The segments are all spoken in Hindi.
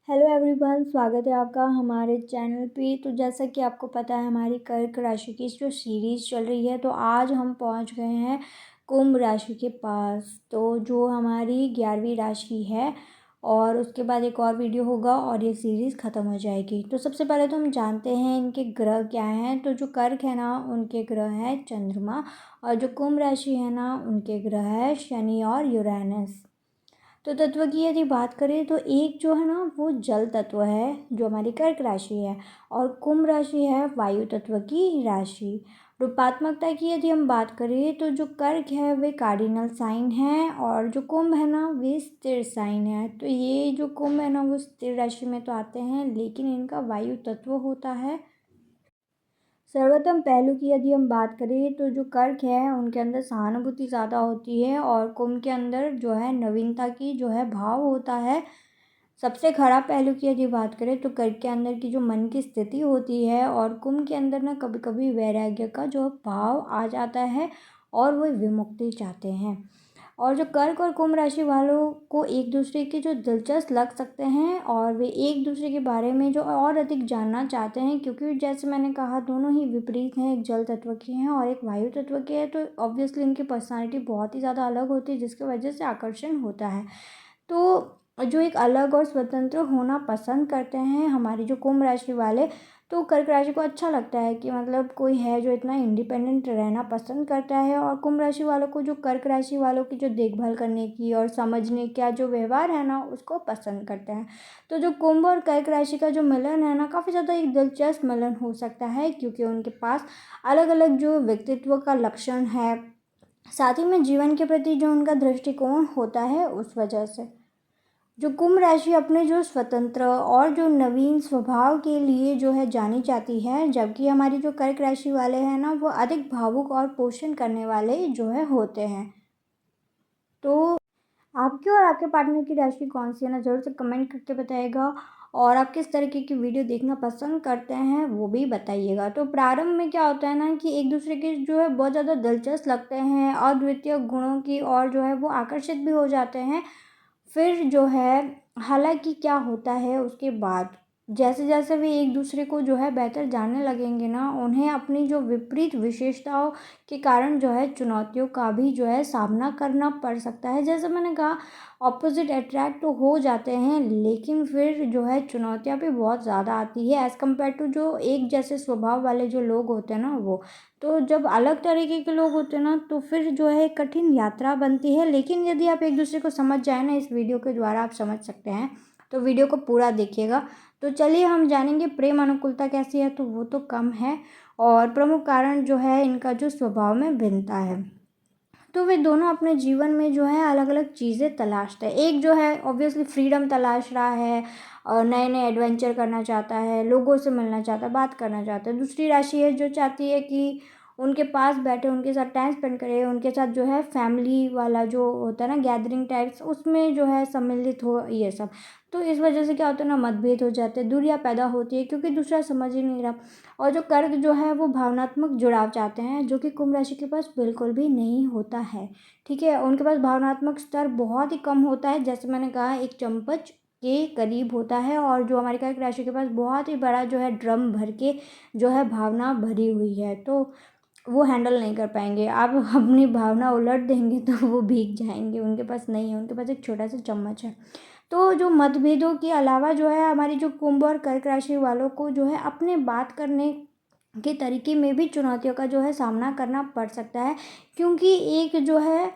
हेलो एवरीवन, स्वागत है आपका हमारे चैनल पे। तो जैसा कि आपको पता है, हमारी कर्क राशि की जो सीरीज़ चल रही है, तो आज हम पहुंच गए हैं कुंभ राशि के पास। तो जो हमारी 11वीं राशि है और उसके बाद एक और वीडियो होगा और ये सीरीज़ ख़त्म हो जाएगी। तो सबसे पहले तो हम जानते हैं इनके ग्रह क्या हैं। तो जो कर्क है ना, उनके ग्रह है चंद्रमा, और जो कुंभ राशि है ना, उनके ग्रह है शनि और यूरेनस। तो तत्व की यदि बात करें तो एक जो है ना, वो जल तत्व है जो हमारी कर्क राशि है, और कुंभ राशि है वायु तत्व की राशि। रूपात्मकता की यदि हम बात करें तो जो कर्क है वे कार्डिनल साइन है, और जो कुंभ है ना, वे स्थिर साइन है। तो ये जो कुंभ है ना, वो स्थिर राशि में तो आते हैं, लेकिन इनका वायु तत्व होता है। सर्वोत्तम पहलू की यदि हम बात करें तो जो कर्क है उनके अंदर सहानुभूति ज़्यादा होती है, और कुंभ के अंदर जो है नवीनता की जो है भाव होता है। सबसे खराब पहलू की यदि बात करें तो कर्क के अंदर की जो मन की स्थिति होती है, और कुंभ के अंदर ना कभी कभी वैराग्य का जो भाव आ जाता है और वो विमुक्ति चाहते हैं। और जो कर्क और कुंभ राशि वालों को एक दूसरे के जो दिलचस्प लग सकते हैं, और वे एक दूसरे के बारे में जो और अधिक जानना चाहते हैं, क्योंकि जैसे मैंने कहा दोनों ही विपरीत हैं, एक जल तत्व के हैं और एक वायु तत्व के हैं। तो ऑब्वियसली इनकी पर्सनालिटी बहुत ही ज़्यादा अलग होती है, जिसकी वजह से आकर्षण होता है। तो जो एक अलग और स्वतंत्र होना पसंद करते हैं हमारी जो कुंभ राशि वाले, तो कर्क राशि को अच्छा लगता है कि मतलब कोई है जो इतना इंडिपेंडेंट रहना पसंद करता है। और कुंभ राशि वालों को जो कर्क राशि वालों की जो देखभाल करने की और समझने का जो व्यवहार है ना, उसको पसंद करते हैं। तो जो कुंभ और कर्क राशि का जो मिलन है ना, काफ़ी ज़्यादा एक दिलचस्प मिलन हो सकता है, क्योंकि उनके पास अलग अलग जो व्यक्तित्व का लक्षण है, साथ ही में जीवन के प्रति जो उनका दृष्टिकोण होता है, उस वजह से जो कुंभ राशि अपने जो स्वतंत्र और जो नवीन स्वभाव के लिए जो है जानी जाती है, जबकि हमारी जो कर्क राशि वाले हैं ना, वो अधिक भावुक और पोषण करने वाले जो है होते हैं। तो आपकी और आपके पार्टनर की राशि कौन सी है ना, ज़रूर से कमेंट करके बताइएगा। और आप किस तरीके की वीडियो देखना पसंद करते हैं वो भी बताइएगा। तो प्रारंभ में क्या होता है ना, कि एक दूसरे के जो है बहुत ज़्यादा दिलचस्प लगते हैं, अद्वितीय गुणों की और जो है वो आकर्षित भी हो जाते हैं। फिर जो है, हालांकि क्या होता है उसके बाद, जैसे जैसे वे एक दूसरे को जो है बेहतर जानने लगेंगे ना, उन्हें अपनी जो विपरीत विशेषताओं के कारण जो है चुनौतियों का भी जो है सामना करना पड़ सकता है। जैसे मैंने कहा, ऑपोजिट अट्रैक्ट तो हो जाते हैं, लेकिन फिर जो है चुनौतियाँ भी बहुत ज़्यादा आती है एज़ कम्पेयर टू जो एक जैसे स्वभाव वाले जो लोग होते हैं ना वो। तो जब अलग तरीके के लोग होते हैं ना, तो फिर जो है कठिन यात्रा बनती है। लेकिन यदि आप एक दूसरे को समझ जाए ना, इस वीडियो के द्वारा आप समझ सकते हैं, तो वीडियो को पूरा देखिएगा। तो चलिए हम जानेंगे प्रेम अनुकूलता कैसी है। तो वो तो कम है, और प्रमुख कारण जो है इनका जो स्वभाव में भिन्नता है। तो वे दोनों अपने जीवन में जो है अलग अलग चीज़ें तलाशते हैं। एक जो है ऑब्वियसली फ्रीडम तलाश रहा है, और नए नए एडवेंचर करना चाहता है, लोगों से मिलना चाहता है, बात करना चाहता है। दूसरी राशि है जो चाहती है कि उनके पास बैठे, उनके साथ टाइम स्पेंड करे, उनके साथ जो है फैमिली वाला जो होता है ना, गैदरिंग टाइप्स, उसमें जो है सम्मिलित हो, ये सब। तो इस वजह से क्या होता है ना, मतभेद हो जाते हैं, दूरियां पैदा होती है, क्योंकि दूसरा समझ ही नहीं रहा। और जो कर्क जो है वो भावनात्मक जुड़ाव चाहते हैं, जो कि कुंभ राशि के पास बिल्कुल भी नहीं होता है। ठीक है, उनके पास भावनात्मक स्तर बहुत ही कम होता है, जैसे मैंने कहा एक चम्मच के करीब होता है। और जो हमारी कर्क राशि के पास बहुत ही बड़ा जो है ड्रम भर के जो है भावना भरी हुई है, तो वो हैंडल नहीं कर पाएंगे। आप अपनी भावना उलट देंगे तो वो भीग जाएंगे। उनके पास नहीं है, उनके पास एक छोटा सा चम्मच है। तो जो मतभेदों के अलावा जो है, हमारी जो कुंभ और कर्क राशि वालों को जो है अपने बात करने के तरीके में भी चुनौतियों का जो है सामना करना पड़ सकता है, क्योंकि एक जो है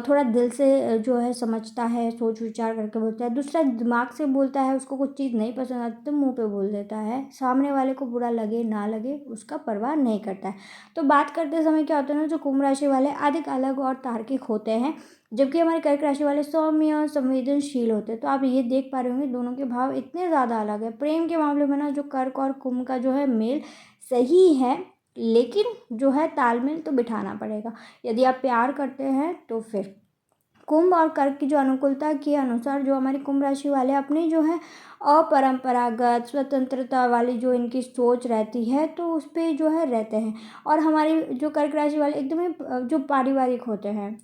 थोड़ा दिल से जो है समझता है, सोच विचार करके बोलता है, दूसरा दिमाग से बोलता है। उसको कुछ चीज़ नहीं पसंद आती तो मुंह पे बोल देता है, सामने वाले को बुरा लगे ना लगे उसका परवाह नहीं करता है। तो बात करते समय क्या होता है ना, जो कुंभ राशि वाले अधिक अलग और तार्किक होते हैं, जबकि हमारे कर्क राशि वाले सौम्य और संवेदनशील होते हैं। तो आप ये देख पा रहे होंगे, दोनों के भाव इतने ज़्यादा अलग है। प्रेम के मामले में ना, जो कर्क और कुंभ का जो है मेल सही है, लेकिन जो है तालमेल तो बिठाना पड़ेगा। यदि आप प्यार करते हैं तो फिर कुंभ और कर्क की जो अनुकूलता के अनुसार, जो हमारी कुंभ राशि वाले अपनी जो है अपरंपरागत स्वतंत्रता वाली जो इनकी सोच रहती है, तो उस पर जो है रहते हैं। और हमारी जो कर्क राशि वाले एकदम ही जो पारिवारिक होते हैं,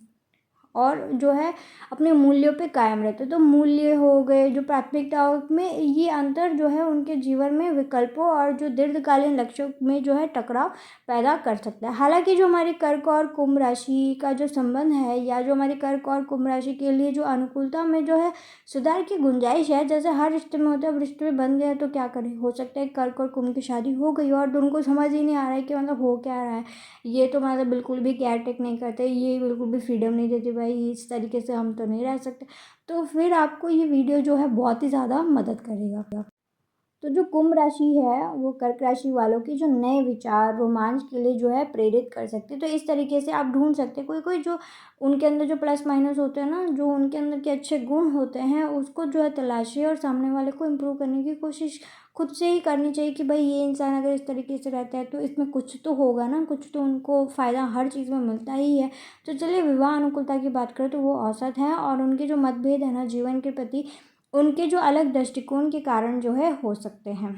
और जो है अपने मूल्यों पे कायम रहते हैं। तो मूल्य हो गए, जो प्राथमिकताओं में ये अंतर जो है उनके जीवन में विकल्पों और जो दीर्घकालीन लक्ष्यों में जो है टकराव पैदा कर सकता है। हालांकि जो हमारी कर्क और कुंभ राशि का जो संबंध है, या जो हमारी कर्क और कुंभ राशि के लिए जो अनुकूलता में जो है सुधार की गुंजाइश है, जैसे हर रिश्ते में होता है, अब रिश्ते में बन गया तो क्या करें, हो सकता है कर्क और कुंभ की शादी हो गई और उनको समझ ही नहीं आ रहा है कि मतलब हो क्या रहा है, ये तो मतलब बिल्कुल भी केयर टेक नहीं करते, ये बिल्कुल भी फ्रीडम नहीं देते, भाई इस तरीके से हम तो नहीं रह सकते। तो फिर आपको ये वीडियो जो है बहुत ही ज़्यादा मदद करेगा। तो जो कुंभ राशि है वो कर्क राशि वालों की जो नए विचार रोमांच के लिए जो है प्रेरित कर सकते हैं। तो इस तरीके से आप ढूंढ सकते हैं कोई कोई जो उनके अंदर जो प्लस माइनस होते हैं ना, जो उनके अंदर के अच्छे गुण होते हैं उसको जो है तलाशिए और सामने वाले को इम्प्रूव करने की कोशिश खुद से ही करनी चाहिए कि भाई ये इंसान अगर इस तरीके से रहता है तो इसमें कुछ तो होगा ना, कुछ तो उनको फ़ायदा हर चीज़ में मिलता ही है। तो चलिए विवाह अनुकूलता की बात करें तो वो औसत है, और उनके जो मतभेद है ना जीवन के प्रति, उनके जो अलग दृष्टिकोण के कारण जो है हो सकते हैं।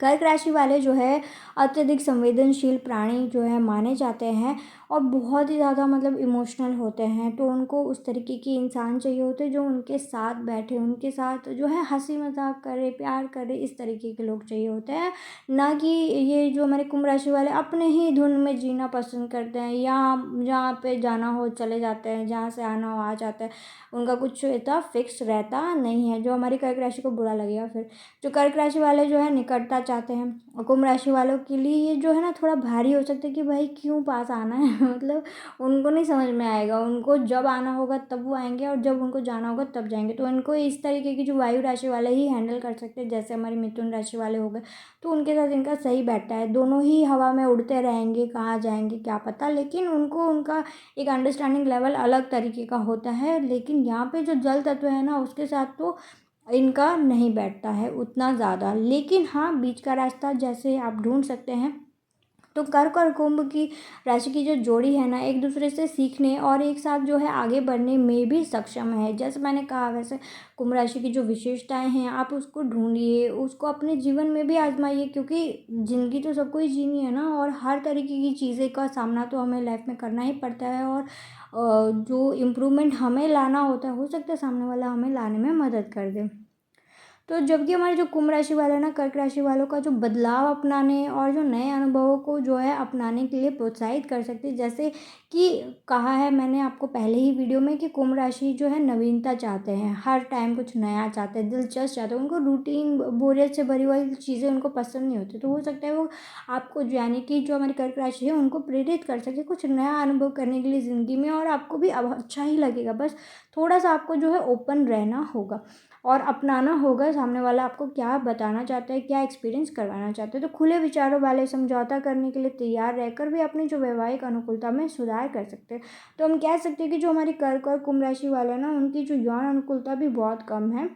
कर्क राशि वाले जो है अत्यधिक संवेदनशील प्राणी जो है माने जाते हैं, और बहुत ही ज़्यादा मतलब इमोशनल होते हैं। तो उनको उस तरीके के इंसान चाहिए होते हैं जो उनके साथ बैठे, उनके साथ जो है हंसी मजाक करे, प्यार करे, इस तरीके के लोग चाहिए होते हैं। ना कि ये जो हमारे कुंभ राशि वाले अपने ही धुन में जीना पसंद करते हैं, या जहाँ पे जाना हो चले जाते हैं, जहाँ से आना हो आ जाते हैं, उनका कुछ इतना फिक्स रहता नहीं है, जो हमारी कर्क राशि को बुरा लगेगा। फिर जो कर्क राशि वाले जो है निकटता चाहते हैं, और कुंभ राशि वालों के लिए ये जो है ना थोड़ा भारी हो सकता है कि भाई क्यों पास आना है मतलब उनको नहीं समझ में आएगा, उनको जब आना होगा तब वो आएंगे और जब उनको जाना होगा तब जाएंगे। तो इनको इस तरीके की जो वायु राशि वाले ही हैंडल कर सकते हैं, जैसे हमारी मिथुन राशि वाले हो गए, तो उनके साथ इनका सही बैठता है। दोनों ही हवा में उड़ते रहेंगे, कहाँ जाएंगे क्या पता, लेकिन उनको उनका एक अंडरस्टैंडिंग लेवल अलग तरीके का होता है। लेकिन यहाँ पे जो जल तत्व है ना उसके साथ तो इनका नहीं बैठता है उतना ज़्यादा। लेकिन हाँ बीच का रास्ता जैसे आप ढूंढ सकते हैं। तो कर्क और कुंभ की राशि की जो जोड़ी है ना एक दूसरे से सीखने और एक साथ जो है आगे बढ़ने में भी सक्षम है। जैसे मैंने कहा वैसे कुंभ राशि की जो विशेषताएं हैं आप उसको ढूंढिए, उसको अपने जीवन में भी आजमाइए, क्योंकि ज़िंदगी तो सबको ही जीनी है ना, और हर तरीके की चीज़ें का सामना तो हमें लाइफ में करना ही पड़ता है। और जो इम्प्रूवमेंट हमें लाना होता है हो सकता है सामने वाला हमें लाने में मदद कर दे। तो जबकि हमारे जो कुंभ राशि वाले हैं ना कर्क राशि वालों का जो बदलाव अपनाने और जो नए अनुभवों को जो है अपनाने के लिए प्रोत्साहित कर सकती है। जैसे कि कहा है मैंने आपको पहले ही वीडियो में कि कुंभ राशि जो है नवीनता चाहते हैं, हर टाइम कुछ नया चाहते हैं, दिलचस्प चाहते हैं, उनको रूटीन बोरियत से भरी हुई चीज़ें उनको पसंद नहीं होती। तो हो सकता है वो आपको यानी कि जो हमारी कर्क राशि है उनको प्रेरित कर सके कुछ नया अनुभव करने के लिए ज़िंदगी में, और आपको भी अब अच्छा ही लगेगा। बस थोड़ा सा आपको जो है ओपन रहना होगा और अपनाना होगा सामने वाला आपको क्या बताना चाहता है, क्या एक्सपीरियंस करवाना चाहता है। तो खुले विचारों वाले समझौता करने के लिए तैयार रहकर भी अपनी जो वैवाहिक अनुकूलता में सुधार कर सकते हैं। तो हम कह सकते हैं कि जो हमारी कर्क और कुंभ राशि वाले हैं ना उनकी जो यौन अनुकूलता भी बहुत कम है।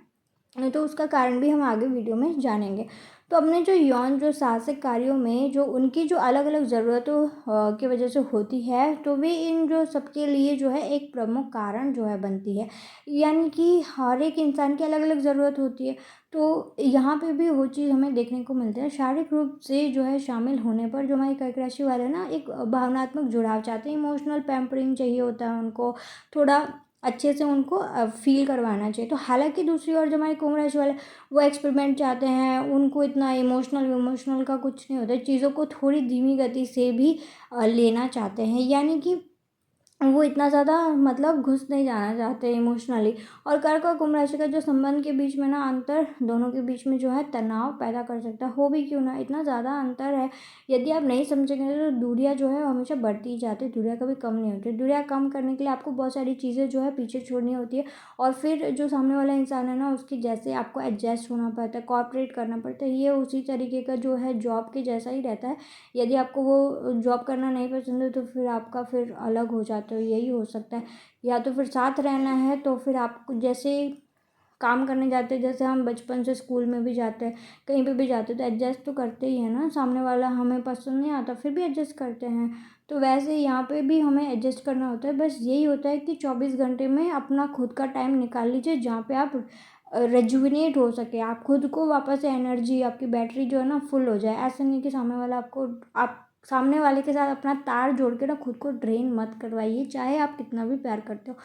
तो उसका कारण भी हम आगे वीडियो में जानेंगे। तो अपने जो यौन जो साहसिक कार्यों में जो उनकी जो अलग अलग ज़रूरतों की वजह से होती है, तो वे इन जो सबके लिए जो है एक प्रमुख कारण जो है बनती है। यानी कि हर एक इंसान की अलग अलग ज़रूरत होती है। तो यहाँ पे भी वो चीज़ हमें देखने को मिलती है। शारीरिक रूप से जो है शामिल होने पर जो हमारी कर्क राशि वाले हैं ना एक भावनात्मक जुड़ाव चाहते हैं, इमोशनल पैम्परिंग चाहिए होता है उनको, थोड़ा अच्छे से उनको फील करवाना चाहिए। तो हालांकि दूसरी ओर जो हमारे कुंभ राशि वाले वो एक्सपेरिमेंट चाहते हैं, उनको इतना इमोशनल का कुछ नहीं होता है, चीज़ों को थोड़ी धीमी गति से भी लेना चाहते हैं। यानी कि वो इतना ज़्यादा मतलब घुस नहीं जाना चाहते इमोशनली। और कर्क और कुंभ राशि का जो संबंध के बीच में ना अंतर दोनों के बीच में जो है तनाव पैदा कर सकता है। हो भी क्यों ना, इतना ज़्यादा अंतर है, यदि आप नहीं समझेंगे तो दूरियां जो है हमेशा बढ़ती ही जाती है, दूरियां कभी कम नहीं होती। दूरियां कम करने के लिए आपको बहुत सारी चीज़ें जो है पीछे छोड़नी होती है, और फिर जो सामने वाला इंसान है ना उसकी जैसे आपको एडजस्ट होना पड़ता है, कॉपरेट करना पड़ता है। ये उसी तरीके का जो है जॉब के जैसा ही रहता है। यदि आपको वो जॉब करना नहीं पसंद है तो फिर आपका फिर अलग हो जाता है, यही हो सकता है। या तो फिर साथ रहना है तो फिर आपको जैसे काम करने जाते हैं, जैसे हम बचपन से स्कूल में भी जाते हैं, कहीं पे भी जाते हैं, तो एडजस्ट तो करते ही हैं ना, सामने वाला हमें पसंद नहीं आता फिर भी एडजस्ट करते हैं। तो वैसे यहाँ पे भी हमें एडजस्ट करना होता है। बस यही होता है कि 24 घंटे में अपना खुद का टाइम निकाल लीजिए जहाँ पे आप रेजुविनेट हो सके, आप खुद को वापस से एनर्जी आपकी बैटरी जो है ना फुल हो जाए। ऐसा नहीं कि सामने वाला आपको आप सामने वाले के साथ अपना तार जोड़ के ना खुद को ड्रेन मत करवाइए, चाहे आप कितना भी प्यार करते हो।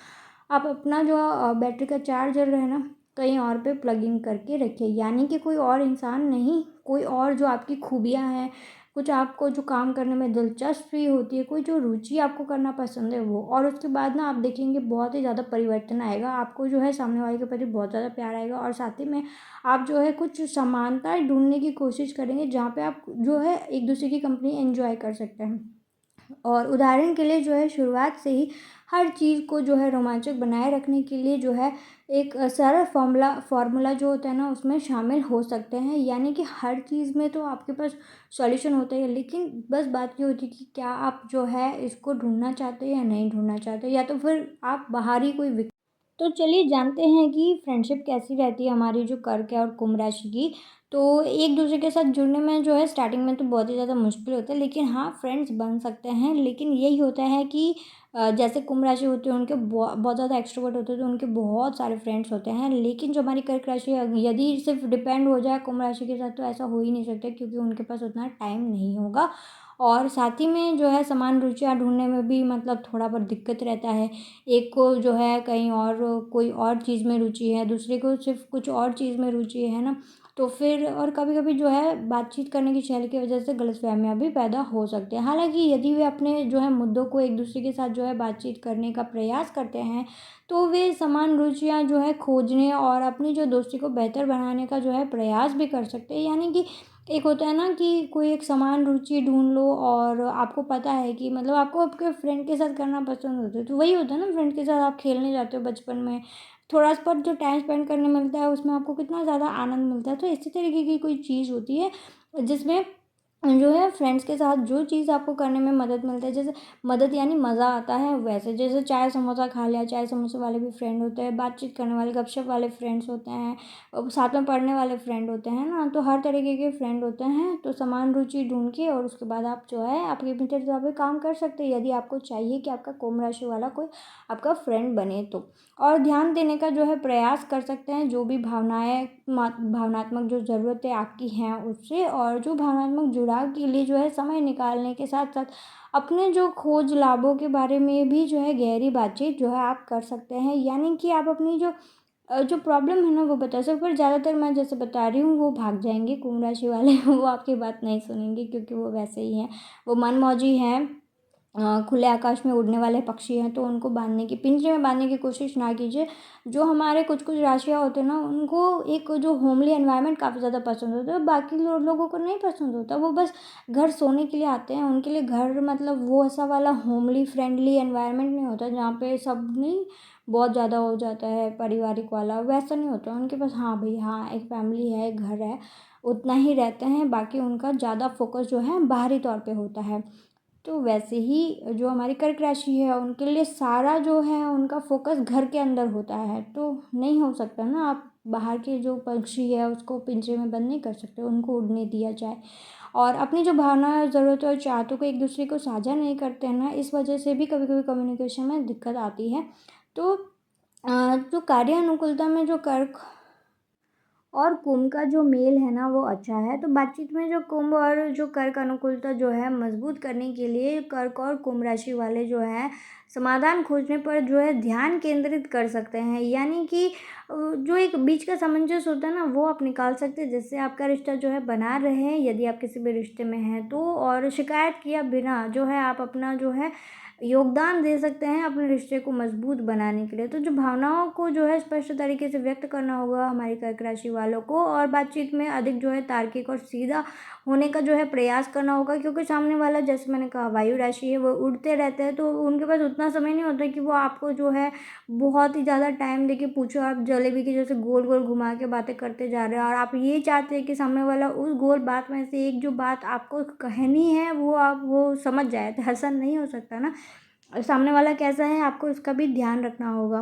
आप अपना जो बैटरी का चार्जर है ना कहीं और पे प्लग इन करके रखिए, यानी कि कोई और इंसान नहीं, कोई और जो आपकी खूबियाँ हैं, कुछ आपको जो काम करने में दिलचस्पी होती है, कोई जो रुचि आपको करना पसंद है वो, और उसके बाद ना आप देखेंगे बहुत ही ज़्यादा परिवर्तन आएगा, आपको जो है सामने वाले के प्रति बहुत ज़्यादा प्यार आएगा। और साथ ही में आप जो है कुछ समानताएं ढूंढने की कोशिश करेंगे जहाँ पे आप जो है एक दूसरे की कंपनी एंजॉय कर सकते हैं। और उदाहरण के लिए जो है शुरुआत से ही हर चीज़ को जो है रोमांचक बनाए रखने के लिए जो है एक सरल फार्मूला जो होता है ना उसमें शामिल हो सकते हैं, यानी कि हर चीज़ में तो आपके पास सॉल्यूशन होता है, लेकिन बस बात ये होती है कि क्या आप जो है इसको ढूंढना चाहते हैं या नहीं ढूंढना चाहते, या तो फिर आप बाहर ही कोई तो चलिए जानते हैं कि फ्रेंडशिप कैसी रहती है हमारी जो कर्क है और कुंभ राशि की। तो एक दूसरे के साथ जुड़ने में जो है स्टार्टिंग में तो बहुत ही ज़्यादा मुश्किल होता है, लेकिन हाँ फ्रेंड्स बन सकते हैं। लेकिन यही होता है कि जैसे कुंभ राशि होते हैं उनके बहुत ज़्यादा एक्सट्रोवर्ट होते हैं तो उनके बहुत सारे फ्रेंड्स होते हैं, लेकिन जो हमारी कर्क राशि है यदि सिर्फ डिपेंड हो जाए कुंभ राशि के साथ तो ऐसा हो ही नहीं सकता, क्योंकि उनके पास उतना टाइम नहीं होगा। और साथ ही में जो है समान रुचियाँ ढूंढने में भी मतलब थोड़ा बहुत दिक्कत रहता है। एक को जो है कहीं और कोई और चीज़ में रुचि है, दूसरे को सिर्फ कुछ और चीज़ में रुचि है ना, तो फिर और कभी कभी जो है बातचीत करने की शैली की वजह से गलतफहमियां भी पैदा हो सकती हैं। हालांकि यदि वे अपने जो है मुद्दों को एक दूसरे के साथ जो है बातचीत करने का प्रयास करते हैं तो वे समान रुचियां जो है खोजने और अपनी जो दोस्ती को बेहतर बनाने का जो है प्रयास भी कर सकते हैं। यानी कि एक होता है ना कि कोई एक समान रुचि ढूंढ लो और आपको पता है कि मतलब आपको आपके फ्रेंड के साथ करना पसंद होता है, तो वही होता है ना, फ्रेंड के साथ आप खेलने जाते हो बचपन में, थोड़ा सा पर जो टाइम स्पेंड करने मिलता है उसमें आपको कितना ज़्यादा आनंद मिलता है। तो इसी तरीके की कोई चीज़ होती है जिसमें जो है फ्रेंड्स के साथ जो चीज़ आपको करने में मदद मिलता है, जैसे मदद यानी मज़ा आता है, वैसे जैसे चाय समोसा खा लिया, चाय समोसे वाले भी फ्रेंड होते हैं, बातचीत करने वाले गपशप वाले फ्रेंड्स होते हैं, साथ में पढ़ने वाले फ्रेंड होते हैं ना, तो हर तरीके के फ्रेंड होते हैं। तो समान रुचि ढूंढ के और उसके बाद आप जो है आपके भीतर पे काम कर सकते हैं यदि आपको चाहिए कि आपका कुंभ राशि वाला कोई आपका फ्रेंड बने तो। और ध्यान देने का जो है प्रयास कर सकते हैं जो भी भावनात्मक जो ज़रूरतें आपकी हैं उससे, और जो भावनात्मक जुड़ाव के लिए जो है समय निकालने के साथ साथ अपने जो खोज लाभों के बारे में भी जो है गहरी बातचीत जो है आप कर सकते हैं। यानी कि आप अपनी जो प्रॉब्लम है ना वो बता सकते, पर ज़्यादातर मैं जैसे बता रही हूँ वो भाग जाएंगे कुंभ राशि वाले वो आपकी बात नहीं सुनेंगे, क्योंकि वो वैसे ही हैं, वो मनमौजी हैं, खुले आकाश में उड़ने वाले पक्षी हैं, तो उनको बांधने की पिंजरे में बांधने की कोशिश ना कीजिए। जो हमारे कुछ कुछ राशियाँ होते हैं ना उनको एक जो होमली एनवायरनमेंट काफ़ी ज़्यादा पसंद होता है, बाकी लोगों को नहीं पसंद होता, वो बस घर सोने के लिए आते हैं, उनके लिए घर मतलब वो ऐसा वाला होमली फ्रेंडली एनवायरनमेंट नहीं होता जहाँ पे सब नहीं बहुत ज़्यादा हो जाता है पारिवारिक वाला, वैसा नहीं होता उनके पास। हाँ भाई हाँ, एक फैमिली है, एक घर है, उतना ही रहते हैं, बाकी उनका ज़्यादा फोकस जो है बाहरी तौर पे होता है। तो वैसे ही जो हमारी कर्क राशि है उनके लिए सारा जो है उनका फोकस घर के अंदर होता है, तो नहीं हो सकता ना, आप बाहर के जो पक्षी है उसको पिंजरे में बंद नहीं कर सकते, उनको उड़ने दिया जाए। और अपनी जो भावना ज़रूरत और चाहतों को एक दूसरे को साझा नहीं करते हैं ना, इस वजह से भी कभी कभी कम्युनिकेशन में दिक्कत आती है। तो जो कार्य अनुकूलता में जो कर्क और कुंभ का जो मेल है ना वो अच्छा है, तो बातचीत में जो कुंभ और जो कर्क अनुकूलता जो है मजबूत करने के लिए कर्क और कुंभ राशि वाले जो है समाधान खोजने पर जो है ध्यान केंद्रित कर सकते हैं। यानी कि जो एक बीच का सामंजस्य होता है ना वो आप निकाल सकते हैं, जिससे आपका रिश्ता जो है बना रहे यदि आप किसी भी रिश्ते में हैं तो, और शिकायत किया बिना जो है आप अपना जो है योगदान दे सकते हैं अपने रिश्ते को मजबूत बनाने के लिए। तो जो भावनाओं को जो है स्पष्ट तरीके से व्यक्त करना होगा हमारी कर्क राशि वालों को, और बातचीत में अधिक जो है तार्किक और सीधा होने का जो है प्रयास करना होगा, क्योंकि सामने वाला जैसे मैंने कहा वायु राशि है, वो उड़ते रहते हैं, तो उनके पास उतना समय नहीं होता कि वो आपको जो है बहुत ही ज़्यादा टाइम देके पूछो, आप जलेबी की जैसे गोल गोल घुमा के बातें करते जा रहे हो, और आप ये चाहते हैं कि सामने वाला उस गोल बात में से एक जो बात आपको कहनी है वो आप वो समझ जाए, तो ऐसा नहीं हो सकता ना, और सामने वाला कैसा है आपको इसका भी ध्यान रखना होगा।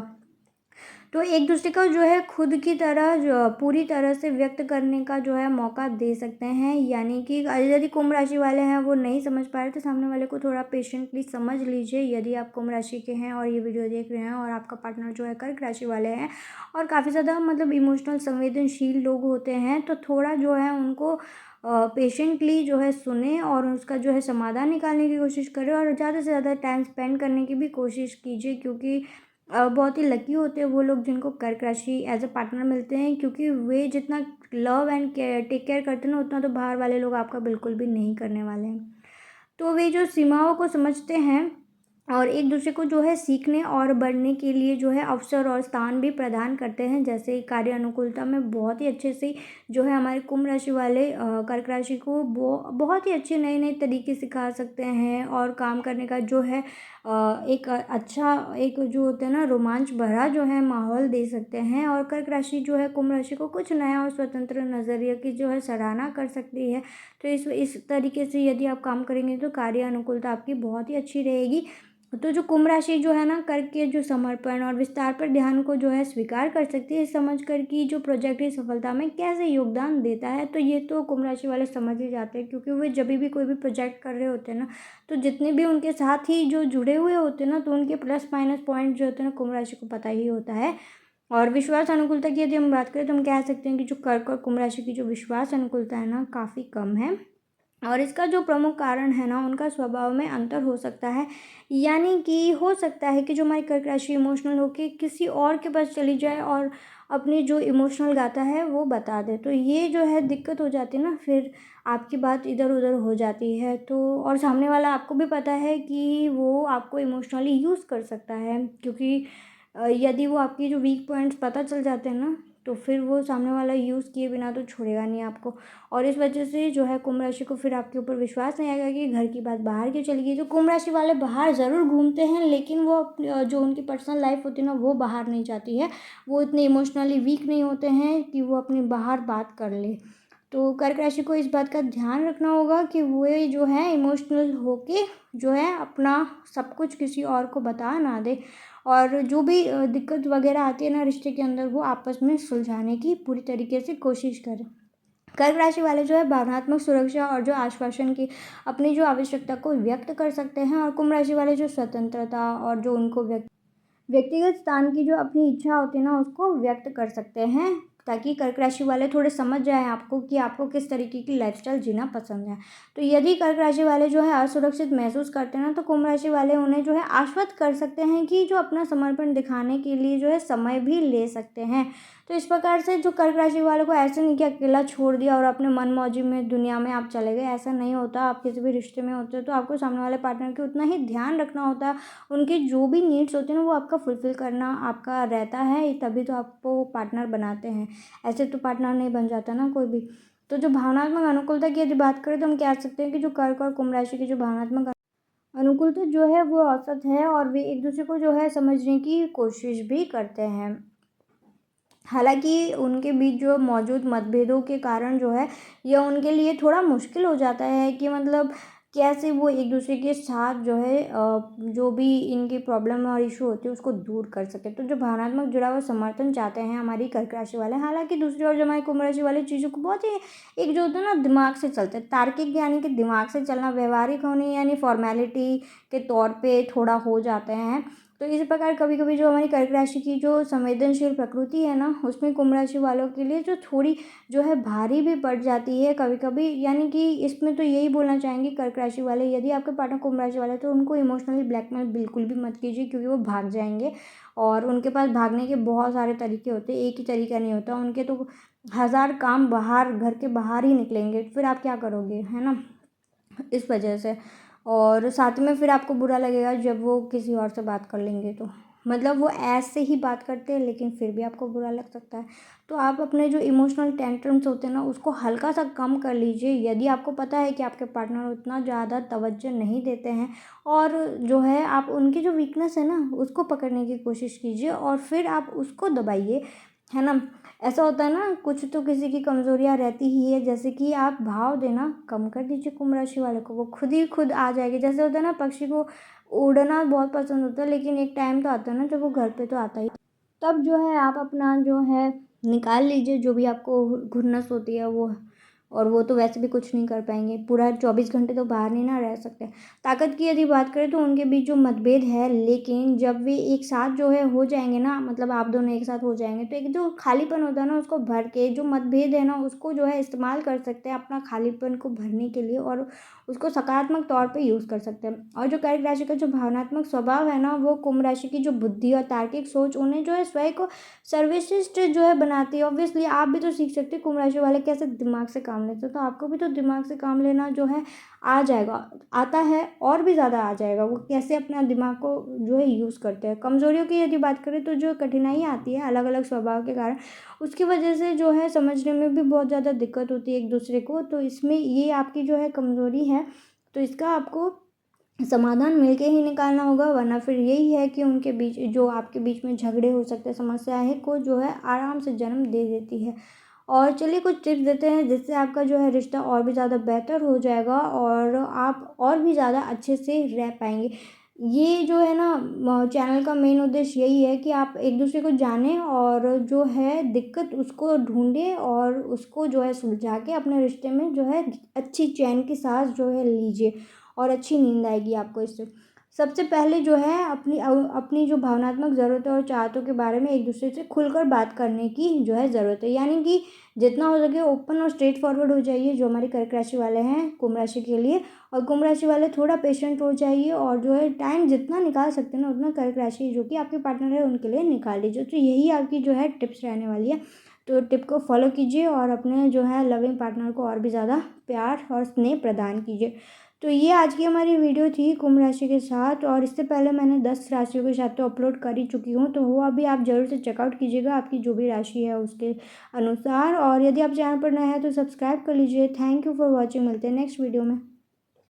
तो एक दूसरे को जो है खुद की तरह जो पूरी तरह से व्यक्त करने का जो है मौका दे सकते हैं। यानी कि यदि कुंभ राशि वाले हैं वो नहीं समझ पा रहे तो सामने वाले को थोड़ा पेशेंटली समझ लीजिए। यदि आप कुंभ राशि के हैं और ये वीडियो देख रहे हैं और आपका पार्टनर जो है कर्क राशि वाले हैं और काफ़ी ज़्यादा मतलब इमोशनल संवेदनशील लोग होते हैं, तो थोड़ा जो है उनको पेशेंटली जो है सुने और उसका जो है समाधान निकालने की कोशिश करें और ज़्यादा से ज़्यादा टाइम स्पेंड करने की भी कोशिश कीजिए, क्योंकि बहुत ही लकी होते हैं वो लोग जिनको कर्क राशि एज अ पार्टनर मिलते हैं, क्योंकि वे जितना love and care take care करते हैं ना, उतना तो बाहर वाले लोग आपका बिल्कुल भी नहीं करने वाले हैं। तो वे जो सीमाओं को समझते हैं और एक दूसरे को जो है सीखने और बढ़ने के लिए जो है अवसर और स्थान भी प्रदान करते हैं। जैसे कार्य अनुकूलता में बहुत ही अच्छे से जो है हमारे कुंभ राशि वाले कर्क राशि को बहुत ही अच्छे नए नए तरीके सिखा सकते हैं और काम करने का जो है एक अच्छा एक जो होता है ना रोमांच भरा जो है माहौल दे सकते हैं। और कर्क राशि जो है कुंभ राशि को कुछ नया और स्वतंत्र नज़रिया की जो है सराहना कर सकती है। तो इस तरीके से यदि आप काम करेंगे तो कार्य अनुकूलता आपकी बहुत ही अच्छी रहेगी। तो जो कुंभ राशि जो है ना कर्क के जो समर्पण और विस्तार पर ध्यान को जो है स्वीकार कर सकती है, समझ कर कि जो प्रोजेक्ट की सफलता में कैसे योगदान देता है। तो ये तो कुंभ राशि वाले समझ ही जाते हैं, क्योंकि वे जब भी कोई भी प्रोजेक्ट कर रहे होते हैं ना, तो जितने भी उनके साथ ही जो जुड़े हुए होते हैं ना, तो उनके प्लस माइनस पॉइंट जो होते हैं ना कुंभ राशि को पता ही होता है। और विश्वास अनुकूलता की यदि हम बात करें तो हम कह सकते हैं कि जो कर्क और कुंभ राशि की जो विश्वास अनुकूलता है ना, काफ़ी कम है। और इसका जो प्रमुख कारण है ना, उनका स्वभाव में अंतर हो सकता है। यानी कि हो सकता है कि जो हमारी कर्क राशि इमोशनल होके किसी और के पास चली जाए और अपनी जो इमोशनल गाथा है वो बता दे, तो ये जो है दिक्कत हो जाती है ना, फिर आपकी बात इधर उधर हो जाती है। तो और सामने वाला आपको भी पता है कि वो आपको इमोशनली यूज़ कर सकता है, क्योंकि यदि वो आपकी जो वीक पॉइंट्स पता चल जाते हैं ना, तो फिर वो सामने वाला यूज़ किए बिना तो छोड़ेगा नहीं आपको। और इस वजह से जो है कुंभ राशि को फिर आपके ऊपर विश्वास नहीं आएगा कि घर की बात बाहर क्यों चली गई। जो कुंभ राशि वाले बाहर ज़रूर घूमते हैं, लेकिन वो जो उनकी पर्सनल लाइफ होती है ना, वो बाहर नहीं जाती है। वो इतने इमोशनली वीक नहीं होते हैं कि वो अपनी बाहर बात कर ले। तो कर्क राशि को इस बात का ध्यान रखना होगा कि वो जो है इमोशनल होके जो है अपना सब कुछ किसी और को बता ना दे, और जो भी दिक्कत वगैरह आती है ना रिश्ते के अंदर, वो आपस में सुलझाने की पूरी तरीके से कोशिश करें। कर्क राशि वाले जो है भावनात्मक सुरक्षा और जो आश्वासन की अपनी जो आवश्यकता को व्यक्त कर सकते हैं। और कुंभ राशि वाले जो स्वतंत्रता और जो उनको व्यक्तिगत स्थान की जो अपनी इच्छा होती है ना, उसको व्यक्त कर सकते हैं, ताकि कर्क राशि वाले थोड़े समझ जाएं आपको कि आपको किस तरीके की लाइफस्टाइल जीना पसंद है। तो यदि कर्क राशि वाले जो है असुरक्षित महसूस करते हैं ना, तो कुंभ राशि वाले उन्हें जो है आश्वस्त कर सकते हैं कि जो अपना समर्पण दिखाने के लिए जो है समय भी ले सकते हैं। तो इस प्रकार से जो कर्क राशि वालों को ऐसे नहीं कि अकेला छोड़ दिया और अपने मन मौजी में दुनिया में आप चले गए, ऐसा नहीं होता। आप किसी भी रिश्ते में होते हो तो आपको सामने वाले पार्टनर के उतना ही ध्यान रखना होता है, उनकी जो भी नीड्स होती हैं ना वो आपका फुलफ़िल करना आपका रहता है, तभी तो आपको पार्टनर बनाते हैं। ऐसे तो पार्टनर नहीं बन जाता ना कोई भी। तो जो भावनात्मक अनुकूलता की यदि बात करें तो हम कह सकते हैं कि जो कर्क और कुंभ राशि की जो भावनात्मक अनुकूलता जो है वो औसत है, और वे एक दूसरे को जो है समझने की कोशिश भी करते हैं। हालाँकि उनके बीच जो मौजूद मतभेदों के कारण जो है यह उनके लिए थोड़ा मुश्किल हो जाता है कि मतलब कैसे वो एक दूसरे के साथ जो है जो भी इनकी प्रॉब्लम और इशू होती है उसको दूर कर सके। तो जो भावनात्मक जुड़ाव और समर्थन चाहते हैं हमारी कर्क राशि वाले। हालाँकि दूसरी ओर जो हमारी कुंभ राशि वाले चीज़ों को बहुत ही एक जो होता है ना दिमाग से चलते हैं, तार्किक यानी कि दिमाग से चलना, व्यवहारिक होने यानी फॉर्मेलिटी के तौर पे थोड़ा हो जाते हैं। तो इस प्रकार कभी कभी जो हमारी कर्क राशि की जो संवेदनशील प्रकृति है ना, उसमें कुंभ राशि वालों के लिए जो थोड़ी जो है भारी भी पड़ जाती है कभी कभी। यानी कि इसमें तो यही बोलना चाहेंगे कर्क राशि वाले, यदि आपके पार्टनर कुंभ राशि वाले तो उनको इमोशनली ब्लैकमेल बिल्कुल भी मत कीजिए, क्योंकि वो भाग जाएंगे और उनके पास भागने के बहुत सारे तरीके होते हैं, एक ही तरीका नहीं होता उनके, तो हज़ार काम बाहर घर के बाहर ही निकलेंगे, फिर आप क्या करोगे, है ना। इस वजह से और साथ में फिर आपको बुरा लगेगा जब वो किसी और से बात कर लेंगे, तो मतलब वो ऐसे ही बात करते हैं लेकिन फिर भी आपको बुरा लग सकता है। तो आप अपने जो इमोशनल टेंट्रम्स होते हैं ना उसको हल्का सा कम कर लीजिए। यदि आपको पता है कि आपके पार्टनर उतना ज़्यादा तवज्जो नहीं देते हैं, और जो है आप उनकी जो वीकनेस है ना उसको पकड़ने की कोशिश कीजिए और फिर आप उसको दबाइए, है ना। ऐसा होता है ना, कुछ तो किसी की कमज़ोरियाँ रहती ही है, जैसे कि आप भाव देना कम कर दीजिए कुंभ राशि वाले को, वो खुद ही खुद आ जाएगी। जैसे होता है ना, पक्षी को उड़ना बहुत पसंद होता है, लेकिन एक टाइम तो आता है ना जब वो घर पे तो आता ही, तब जो है आप अपना जो है निकाल लीजिए जो भी आपको घुरनस होती है वो, और वो तो वैसे भी कुछ नहीं कर पाएंगे, पूरा 24 घंटे तो बाहर नहीं ना रह सकते। ताकत की यदि बात करें तो उनके बीच जो मतभेद है, लेकिन जब वे एक साथ जो है हो जाएंगे ना, मतलब आप दोनों एक साथ हो जाएंगे, तो एक जो खालीपन होता है ना उसको भर के, जो मतभेद है ना उसको जो है इस्तेमाल कर सकते हैं अपना खालीपन को भरने के लिए, और उसको सकारात्मक तौर पे यूज़ कर सकते हैं। और जो कर्क राशि का जो भावनात्मक स्वभाव है ना, वो कुंभ राशि की जो बुद्धि और तार्किक सोच उन्हें जो है स्वयं को सर्वश्रेष्ठ जो है बनाती है। ऑब्वियसली आप भी तो सीख सकते हैं कुंभ राशि वाले कैसे दिमाग से काम लेते हैं, तो आपको भी तो दिमाग से काम लेना जो है आ जाएगा, आता है और भी ज़्यादा आ जाएगा। वो कैसे अपना दिमाग को जो है यूज़ करते हैं। कमज़ोरियों की यदि बात करें तो जो कठिनाई आती है अलग अलग स्वभाव के कारण, उसकी वजह से जो है समझने में भी बहुत ज़्यादा दिक्कत होती है एक दूसरे को, तो इसमें ये आपकी जो है कमज़ोरी है, तो इसका आपको समाधान मिलके ही निकालना होगा, वरना फिर यही है कि उनके बीच जो आपके बीच में झगड़े हो सकते हैं, समस्याएं को जो है आराम से जन्म दे देती है। और चलिए कुछ टिप्स देते हैं जिससे आपका जो है रिश्ता और भी ज़्यादा बेहतर हो जाएगा और आप और भी ज़्यादा अच्छे से रह पाएंगे। ये जो है ना चैनल का मेन उद्देश्य यही है कि आप एक दूसरे को जानें और जो है दिक्कत उसको ढूंढें और उसको जो है सुलझा के अपने रिश्ते में जो है अच्छी चैन की सांस जो है लीजिए, और अच्छी नींद आएगी आपको इससे। सबसे पहले जो है अपनी जो भावनात्मक ज़रूरतें और चाहतों के बारे में एक दूसरे से खुलकर बात करने की जो है ज़रूरत है, यानी कि जितना हो सके ओपन और स्ट्रेट फॉरवर्ड हो जाइए जो हमारे कर्क राशि वाले हैं कुंभ राशि के लिए। और कुंभ राशि वाले थोड़ा पेशेंट हो जाइए और जो है टाइम जितना निकाल सकते हैं ना उतना कर्क राशि जो कि आपके पार्टनर है उनके लिए निकाल लीजिए। तो यही आपकी जो है टिप्स रहने वाली है, तो टिप को फॉलो कीजिए और अपने जो है लविंग पार्टनर को और भी ज़्यादा प्यार और स्नेह प्रदान कीजिए। तो ये आज की हमारी वीडियो थी कुंभ राशि के साथ, और इससे पहले मैंने 10 राशियों के साथ तो अपलोड कर ही चुकी हूँ, तो वो अभी आप ज़रूर से चेकआउट कीजिएगा आपकी जो भी राशि है उसके अनुसार। और यदि आप चैनल पर नए हैं तो सब्सक्राइब कर लीजिए। थैंक यू फॉर वॉचिंग, मिलते हैं नेक्स्ट वीडियो में।